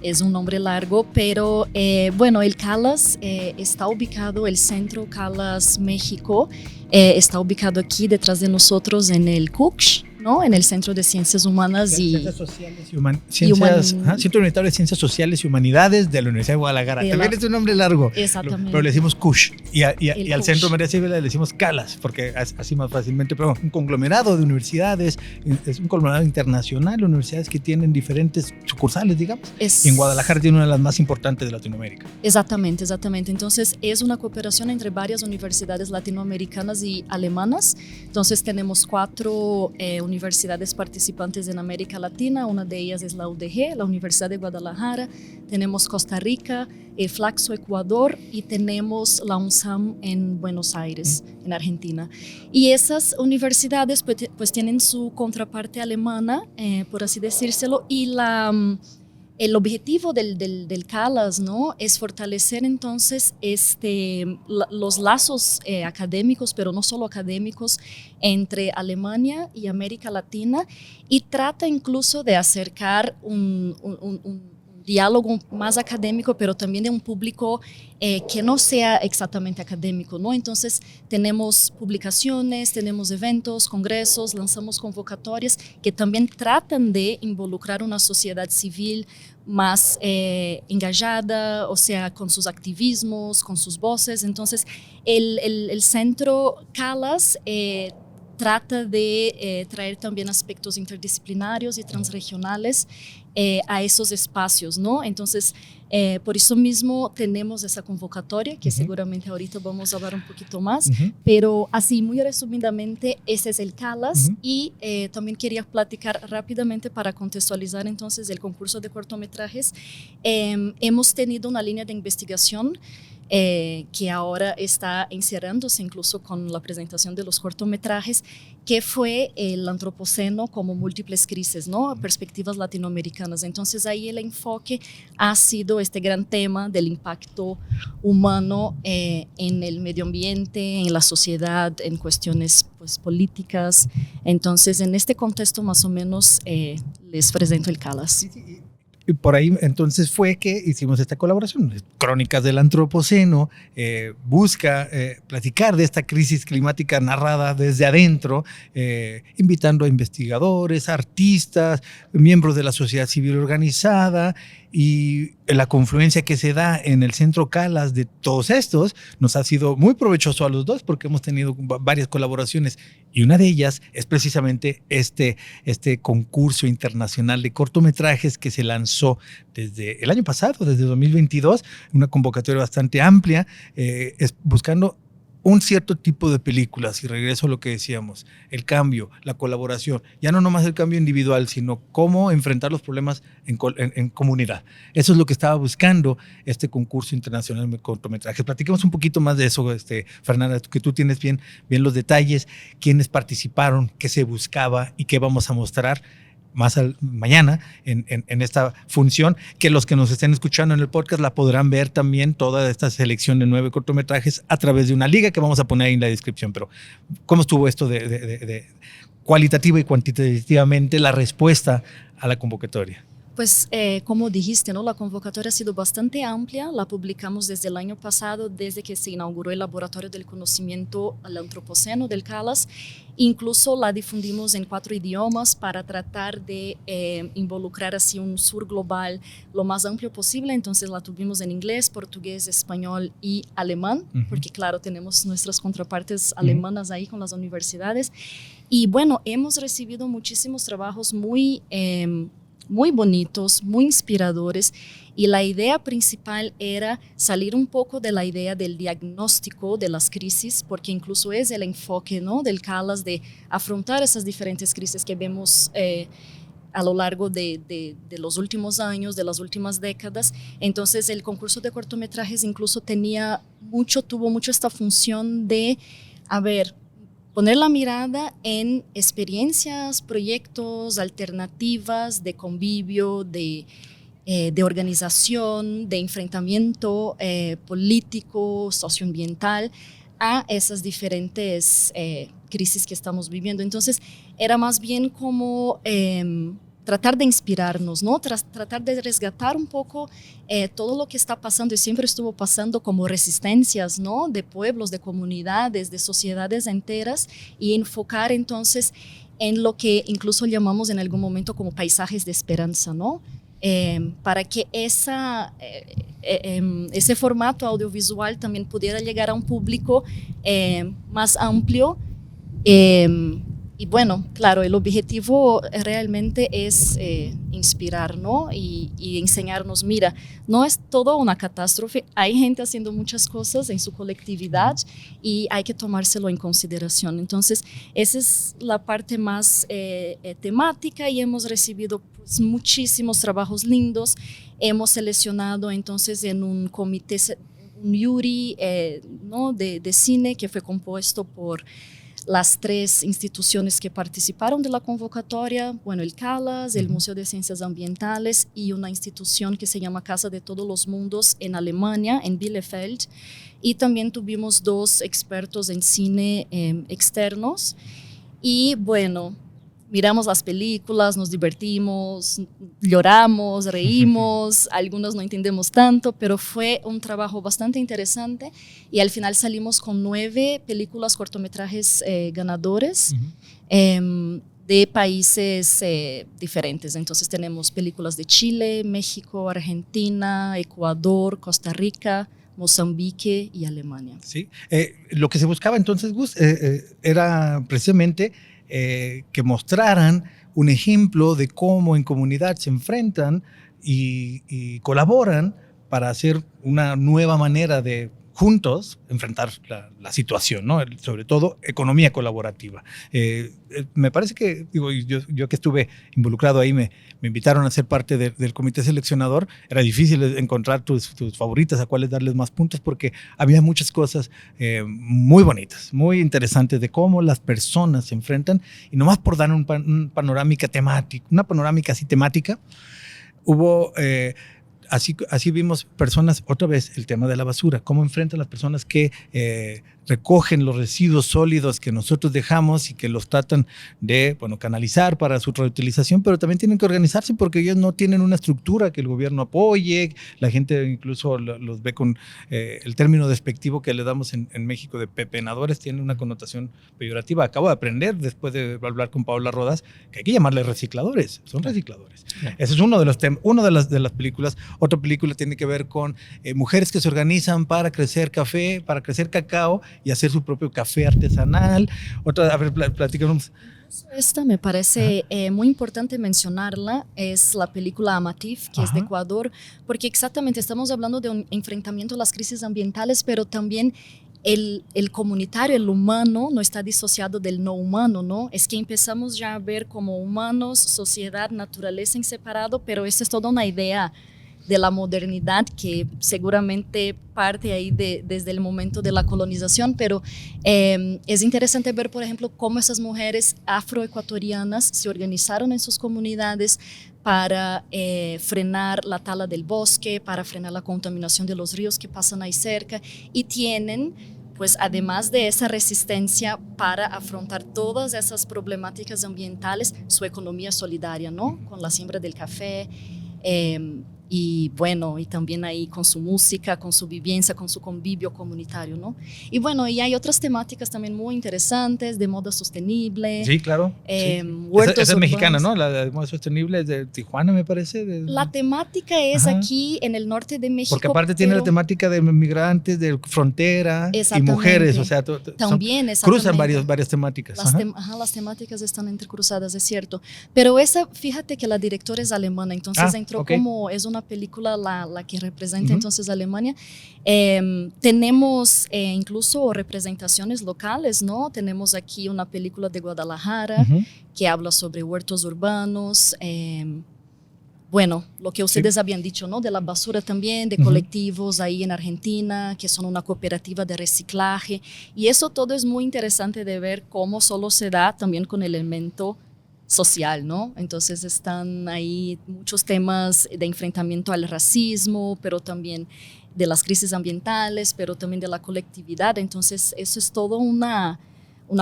Es un nombre largo, pero bueno, el Calas está ubicado, el Centro Calas México está ubicado aquí detrás de nosotros en el CUCH, ¿no? En el Centro de Ciencias Humanas Ciencias Sociales Centro Universitario de Ciencias Sociales y Humanidades de la Universidad de Guadalajara. También es un nombre largo. Exactamente. Pero le decimos CUCH y al Centro María Sibila le decimos Calas, porque así más fácilmente, pero un conglomerado de universidades, es un conglomerado internacional de universidades que tienen diferentes sucursales, digamos. Y en Guadalajara tiene una de las más importantes de Latinoamérica. Exactamente. Entonces es una cooperación entre varias universidades latinoamericanas y alemanas. Entonces tenemos 4 universidades participantes en América Latina. Una de ellas es la UDG, la Universidad de Guadalajara. Tenemos Costa Rica, Flaxo, Ecuador, y tenemos la UNSAM en Buenos Aires, en Argentina. Y esas universidades pues tienen su contraparte alemana, por así decírselo, y el objetivo del Calas, ¿no? Es fortalecer entonces los lazos académicos, pero no solo académicos, entre Alemania y América Latina, y trata incluso de acercar un diálogo más académico, pero también de un público que no sea exactamente académico, ¿no? Entonces tenemos publicaciones, tenemos eventos, congresos, lanzamos convocatorias que también tratan de involucrar una sociedad civil más engajada, o sea, con sus activismos, con sus voces. Entonces el centro Calas trata de traer también aspectos interdisciplinarios y transregionales a esos espacios, ¿no? Entonces, por eso mismo tenemos esa convocatoria, que seguramente ahorita vamos a hablar un poquito más, pero así, muy resumidamente, ese es el CALAS, y también quería platicar rápidamente para contextualizar entonces el concurso de cortometrajes. Hemos tenido una línea de investigación que ahora está encerrándose incluso con la presentación de los cortometrajes, que fue el antropoceno como múltiples crisis, ¿no? Perspectivas latinoamericanas. Entonces ahí el enfoque ha sido este gran tema del impacto humano en el medio ambiente, en la sociedad, en cuestiones pues, políticas. Entonces en este contexto más o menos les presento el CALAS. Sí, sí. Y por ahí entonces fue que hicimos esta colaboración. Crónicas del Antropoceno busca platicar de esta crisis climática narrada desde adentro, invitando a investigadores, artistas, miembros de la sociedad civil organizada, y la confluencia que se da en el Centro Calas de todos estos nos ha sido muy provechoso a los dos, porque hemos tenido varias colaboraciones, y una de ellas es precisamente este concurso internacional de cortometrajes que se lanzó desde el año pasado, desde 2022, una convocatoria bastante amplia, buscando un cierto tipo de películas. Y regreso a lo que decíamos, el cambio, la colaboración, ya no nomás el cambio individual, sino cómo enfrentar los problemas en comunidad. Eso es lo que estaba buscando este concurso internacional de cortometrajes. Platiquemos un poquito más de eso, Fernanda, que tú tienes bien los detalles, quiénes participaron, qué se buscaba y qué vamos a mostrar mañana en esta función, que los que nos estén escuchando en el podcast la podrán ver también, toda esta selección de 9 cortometrajes a través de una liga que vamos a poner ahí en la descripción. Pero ¿cómo estuvo esto de cualitativa y cuantitativamente la respuesta a la convocatoria? Pues como dijiste, ¿no? La convocatoria ha sido bastante amplia, la publicamos desde el año pasado, desde que se inauguró el Laboratorio del Conocimiento al Antropoceno del CALAS. Incluso la difundimos en 4 idiomas para tratar de involucrar así un sur global lo más amplio posible. Entonces la tuvimos en inglés, portugués, español y alemán, porque claro, tenemos nuestras contrapartes alemanas ahí con las universidades. Y bueno, hemos recibido muchísimos trabajos muy bonitos, muy inspiradores, y la idea principal era salir un poco de la idea del diagnóstico de las crisis, porque incluso es el enfoque, ¿no? del CALAS, de afrontar esas diferentes crisis que vemos a lo largo de los últimos años, de las últimas décadas. Entonces el concurso de cortometrajes incluso tuvo mucho esta función de, poner la mirada en experiencias, proyectos, alternativas de convivio, de organización, de enfrentamiento político, socioambiental a esas diferentes crisis que estamos viviendo. Entonces, era más bien como tratar de inspirarnos, ¿no? Tratar de resgatar un poco todo lo que está pasando y siempre estuvo pasando como resistencias, ¿no? De pueblos, de comunidades, de sociedades enteras, y enfocar entonces en lo que incluso llamamos en algún momento como paisajes de esperanza, ¿no? Para que ese formato audiovisual también pudiera llegar a un público más amplio. Y bueno, claro, el objetivo realmente es inspirar, ¿no? Y enseñarnos, mira, no es todo una catástrofe, hay gente haciendo muchas cosas en su colectividad y hay que tomárselo en consideración. Entonces, esa es la parte más temática, y hemos recibido pues, muchísimos trabajos lindos. Hemos seleccionado entonces en un comité, un jury ¿no? de cine que fue compuesto por las 3 instituciones que participaron de la convocatoria, bueno, el CALAS, el Museo de Ciencias Ambientales y una institución que se llama Casa de Todos los Mundos en Alemania, en Bielefeld. Y también tuvimos 2 expertos en cine externos. Y bueno, miramos las películas, nos divertimos, lloramos, reímos, algunos no entendemos tanto, pero fue un trabajo bastante interesante y al final salimos con 9 películas, cortometrajes ganadores. De países diferentes. Entonces tenemos películas de Chile, México, Argentina, Ecuador, Costa Rica, Mozambique y Alemania. Sí. Lo que se buscaba entonces, Gus, era precisamente que mostraran un ejemplo de cómo en comunidad se enfrentan y colaboran para hacer una nueva manera de juntos enfrentar la situación, ¿no? Sobre todo economía colaborativa. Me parece que, digo, yo que estuve involucrado ahí, me invitaron a ser parte del comité seleccionador. Era difícil encontrar tus favoritas, a cuáles darles más puntos, porque había muchas cosas muy bonitas, muy interesantes de cómo las personas se enfrentan. Y nomás por dar una panorámica temática, una panorámica así temática, hubo... Así vimos personas, otra vez el tema de la basura, cómo enfrentan las personas que recogen los residuos sólidos que nosotros dejamos y que los tratan de, bueno, canalizar para su reutilización, pero también tienen que organizarse porque ellos no tienen una estructura que el gobierno apoye. La gente incluso los ve con el término despectivo que le damos en México de pepenadores, tiene una connotación peyorativa. Acabo de aprender, después de hablar con Paola Rodas, que hay que llamarles recicladores, son recicladores. Ese es uno de los temas, una de las películas. Otra película tiene que ver con mujeres que se organizan para crecer café, para crecer cacao y hacer su propio café artesanal. Otra, a ver, platícanos. Esta me parece muy importante mencionarla, es la película Amatif, que es de Ecuador, porque exactamente estamos hablando de un enfrentamiento a las crisis ambientales, pero también el comunitario, el humano, no está disociado del no humano, ¿no? Es que empezamos ya a ver como humanos, sociedad, naturaleza en separado, pero esta es toda una idea de la modernidad que seguramente parte ahí desde el momento de la colonización, pero es interesante ver, por ejemplo, cómo esas mujeres afroecuatorianas se organizaron en sus comunidades para frenar la tala del bosque, para frenar la contaminación de los ríos que pasan ahí cerca, y tienen, pues además de esa resistencia para afrontar todas esas problemáticas ambientales, su economía solidaria, ¿no? Con la siembra del café, y bueno, y también ahí con su música, con su vivencia, con su convivio comunitario, ¿no? Y bueno, y hay otras temáticas también muy interesantes de moda sostenible. Sí, claro. Huertos esa es urbanos. mexicana, ¿no? La de moda sostenible es de Tijuana, me parece. La temática es aquí en el norte de México. Porque aparte tiene la temática de migrantes, de frontera y mujeres, o sea, también cruzan varias temáticas. Las temáticas están entrecruzadas, es cierto. Pero esa, fíjate que la directora es alemana, entonces entró como, es una película la que representa entonces Alemania. Tenemos incluso representaciones locales, ¿no? Tenemos aquí una película de Guadalajara que habla sobre huertos urbanos. Bueno, lo que ustedes habían dicho, ¿no? De la basura también, de colectivos ahí en Argentina, que son una cooperativa de reciclaje. Y eso todo es muy interesante de ver cómo solo se da también con el elemento social, ¿no? Entonces están ahí muchos temas de enfrentamiento al racismo, pero también de las crisis ambientales, pero también de la colectividad. Entonces eso es todo una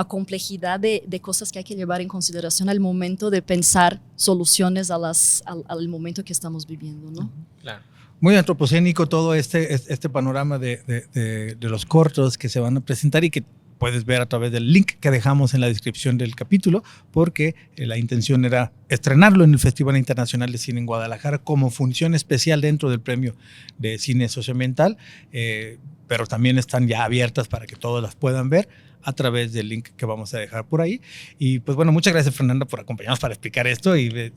complejidad de cosas que hay que llevar en consideración al momento de pensar soluciones al momento que estamos viviendo, ¿no? Claro. Muy antropocénico todo este panorama de los cortos que se van a presentar y que puedes ver a través del link que dejamos en la descripción del capítulo, porque la intención era estrenarlo en el Festival Internacional de Cine en Guadalajara como función especial dentro del Premio de Cine Socioambiental, pero también están ya abiertas para que todos las puedan ver a través del link que vamos a dejar por ahí. Y pues bueno, muchas gracias, Fernanda, por acompañarnos para explicar esto y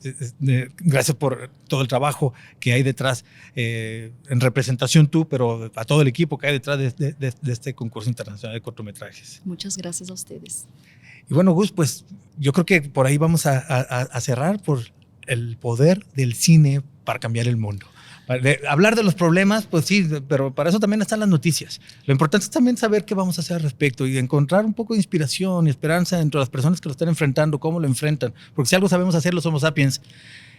gracias por todo el trabajo que hay detrás, en representación tú, pero a todo el equipo que hay detrás de este concurso internacional de cortometrajes. Muchas gracias a ustedes. Y bueno, Gus, pues yo creo que por ahí vamos a cerrar por el poder del cine para cambiar el mundo. Hablar de los problemas, pues sí, pero para eso también están las noticias. Lo importante es también saber qué vamos a hacer al respecto y encontrar un poco de inspiración y esperanza entre las personas que lo están enfrentando, cómo lo enfrentan. Porque si algo sabemos hacer los Homo sapiens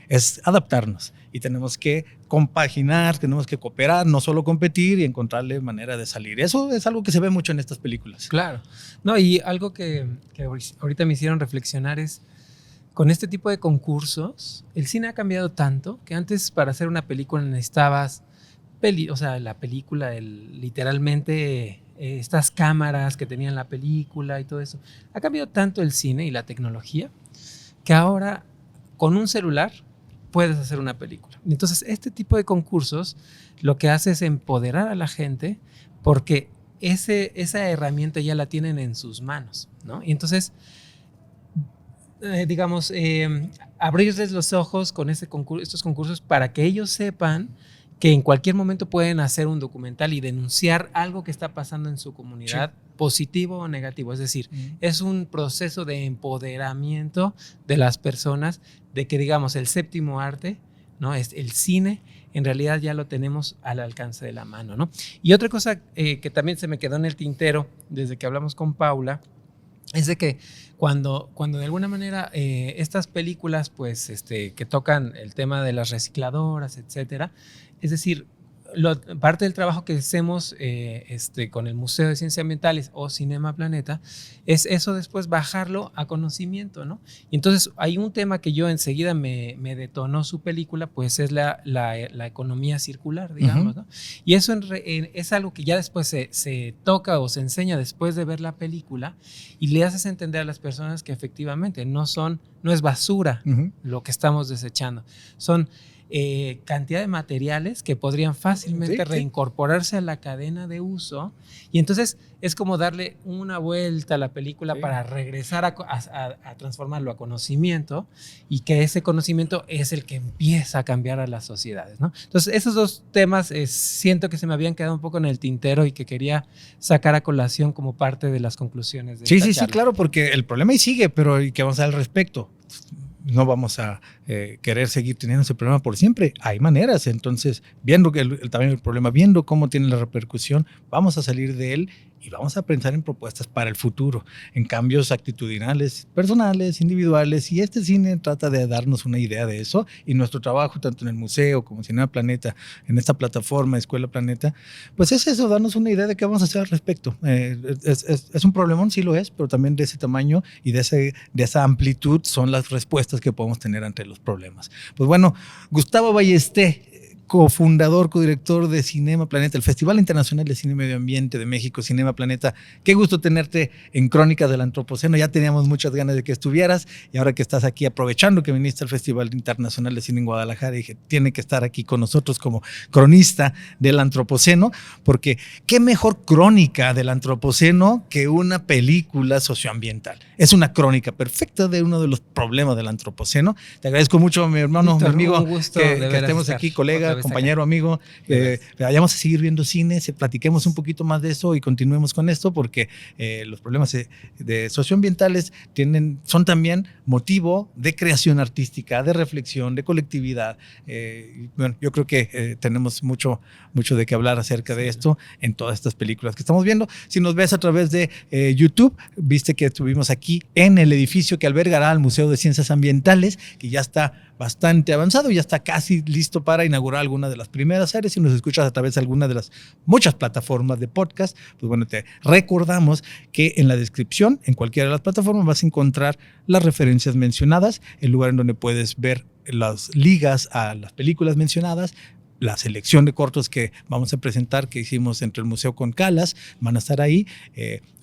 es adaptarnos y tenemos que compaginar, tenemos que cooperar, no solo competir y encontrarle manera de salir. Eso es algo que se ve mucho en estas películas. Claro. No, y algo que ahorita me hicieron reflexionar es con este tipo de concursos, el cine ha cambiado tanto que antes para hacer una película necesitabas la película, literalmente estas cámaras que tenían la película y todo eso. Ha cambiado tanto el cine y la tecnología que ahora con un celular puedes hacer una película. Entonces, este tipo de concursos lo que hace es empoderar a la gente porque esa herramienta ya la tienen en sus manos, ¿no? Y entonces, abrirles los ojos con estos concursos para que ellos sepan que en cualquier momento pueden hacer un documental y denunciar algo que está pasando en su comunidad, sí, positivo o negativo. Es decir, es un proceso de empoderamiento de las personas, de que, digamos, el séptimo arte, ¿no? Es el cine, en realidad ya lo tenemos al alcance de la mano, ¿no? Y otra cosa que también se me quedó en el tintero desde que hablamos con Paula, es de que cuando de alguna manera estas películas pues que tocan el tema de las recicladoras, etcétera, es decir, parte del trabajo que hacemos con el Museo de Ciencias Ambientales o Cinema Planeta es eso, después bajarlo a conocimiento, ¿no? Y entonces hay un tema que yo enseguida me detonó su película, pues es la economía circular, digamos, ¿no? Y eso es algo que ya después se toca o se enseña después de ver la película y le haces entender a las personas que efectivamente no es basura lo que estamos desechando, son cantidad de materiales que podrían fácilmente reincorporarse a la cadena de uso, y entonces es como darle una vuelta a la película para regresar a transformarlo a conocimiento, y que ese conocimiento es el que empieza a cambiar a las sociedades, ¿no? Entonces esos dos temas siento que se me habían quedado un poco en el tintero y que quería sacar a colación como parte de las conclusiones de esta charla. Sí, claro, porque el problema ahí sigue, pero ¿y qué vamos a hacer al respecto? No vamos a querer seguir teniendo ese problema por siempre. Hay maneras. Entonces, viendo también el problema, viendo cómo tiene la repercusión, vamos a salir de él y vamos a pensar en propuestas para el futuro, en cambios actitudinales, personales, individuales. Y este cine trata de darnos una idea de eso. Y nuestro trabajo, tanto en el museo como en Cinema Planeta, en esta plataforma Escuela Planeta, pues es eso, darnos una idea de qué vamos a hacer al respecto. Es un problemón, sí lo es, pero también de ese tamaño y de esa amplitud son las respuestas que podemos tener ante los problemas. Pues bueno, Gustavo Ballesté, cofundador, codirector de Cinema Planeta, el Festival Internacional de Cine y Medio Ambiente de México, Cinema Planeta. Qué gusto tenerte en Crónicas del Antropoceno. Ya teníamos muchas ganas de que estuvieras, y ahora que estás aquí, aprovechando que viniste al Festival Internacional de Cine en Guadalajara, dije, tiene que estar aquí con nosotros como cronista del Antropoceno, porque qué mejor crónica del Antropoceno que una película socioambiental. Es una crónica perfecta de uno de los problemas del Antropoceno. Te agradezco mucho, mi hermano, Víctor, mi amigo, que estemos aquí, colega, compañero, amigo. Vayamos a seguir viendo cine, platiquemos un poquito más de eso y continuemos con esto, porque los problemas de socioambientales son también motivo de creación artística, de reflexión, de colectividad. Bueno, yo creo que tenemos mucho de qué hablar acerca de esto en todas estas películas que estamos viendo. Si nos ves a través de YouTube, viste que estuvimos aquí en el edificio que albergará al Museo de Ciencias Ambientales, que ya está bastante avanzado, ya está casi listo para inaugurar alguna de las primeras áreas. Si nos escuchas a través de alguna de las muchas plataformas de podcast, pues bueno, te recordamos que en la descripción, en cualquiera de las plataformas, vas a encontrar las referencias mencionadas, el lugar en donde puedes ver las ligas a las películas mencionadas, la selección de cortos que vamos a presentar, que hicimos entre el museo con Calas, van a estar ahí,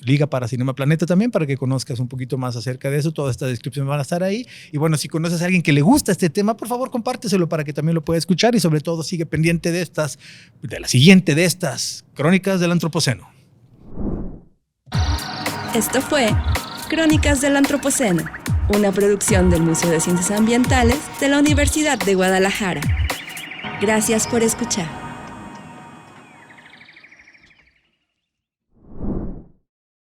liga para Cinema Planeta también, para que conozcas un poquito más acerca de eso. Toda esta descripción van a estar ahí. Y bueno, si conoces a alguien que le gusta este tema, por favor compárteselo para que también lo pueda escuchar, y sobre todo sigue pendiente de la siguiente de estas Crónicas del Antropoceno. Esto fue Crónicas del Antropoceno, una producción del Museo de Ciencias Ambientales de la Universidad de Guadalajara. Gracias por escuchar.